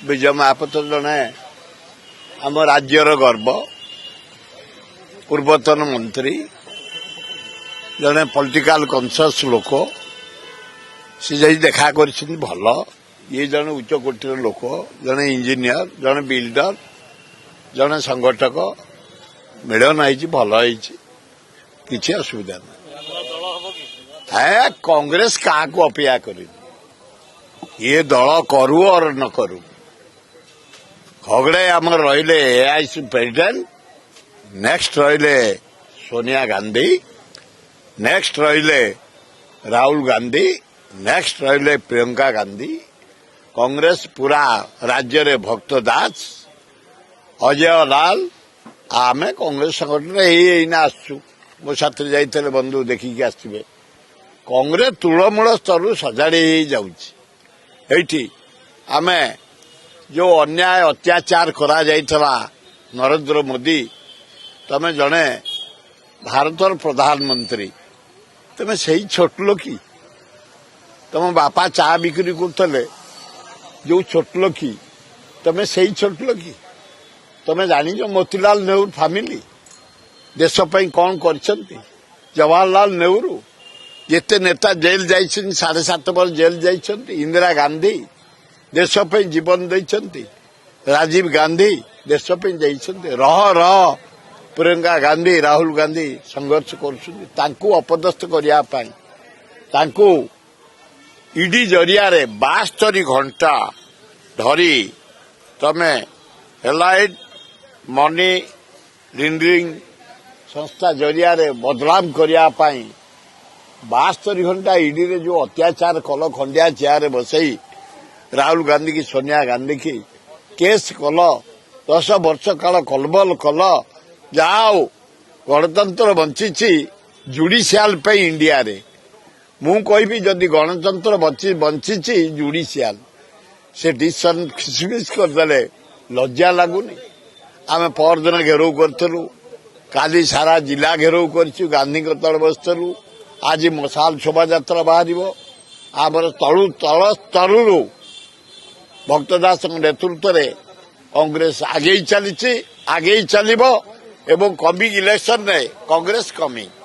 विजय महापात्र जड़े आम राज्यर गर्व पूर्वतन मंत्री जड़े पॉलिटिकल कॉन्शियस लोक सी जा देखा कर भल ये जड़े उच्च कोटीर लोक जड़े इंजीनियर जड़े बिल्डर जड़े संगठक मिलन भल किसी असुविधा ना है कांग्रेस क्या अपेक्षा कर ये दल करू और न करू खगड़े आम रहिले एआईसी प्रेसिडेंट नेक्स्ट रहिले सोनिया गांधी नेक्स्ट रहिले राहुल गांधी नेक्स्ट रहिले प्रियंका गांधी कांग्रेस पूरा राज्य रे भक्त दास अजय लाल आमे कांग्रेस संगठन एना आसु मो साथी जाइते बंधु देखिकी आसवे कांग्रेस तृणमूल स्तर सजाड़ी जाऊँगी आमे जो अन्याय अत्याचार करा जाइथला नरेंद्र मोदी तमे जने भारतर प्रधानमंत्री तमे सही छोट लोकी तम बापा चा बिक्री करते जो छोट लोकी तमे सही छोट लोकी तमे जानी मोतीलाल नेहरू फैमिली देश पई कौन करछंती जवाहरलाल नेहरू जिते नेता जेल जाइछन 7.5 वर्ष जेल जाइछंती इंदिरा गांधी देश पे जीवन देइछंती राजीव गांधी देश पे जाइछंती रह प्रियंका गांधी राहुल गांधी संघर्ष करछंती तांकू अपदस्थ करिया पाई तांकू ईडी जरिया रे 72 घंटा धरी तमे हेलाइट मनी लिंडरिंग संस्था जरिया रे बदनाम करिया पाई 72 घंटा ईडी रे जो अत्याचार कल खंडिया चेयर बसई राहुल गांधी की सोनिया गांधी की केस कल 10 वर्ष काल कलबल कल जाओ गणतंत्र बंची जुडिशियाल पे इंडिया रे मु कहबी जदि गणतंत्र बंची जुडिशियाल से डिसीजन खिसमिस करदे लज्जा लगुनि आम परदिन घेराव करूँ काली सारा जिला घेराव कर गांधी तले बसलु आज मशाल शोभा यात्रा बाहर आमर तलु तल स्तरू भक्तदास नेतृत्व में कांग्रेस आगे चली आगे चलो एवं कमिंग इलेक्शन में कांग्रेस कमिंग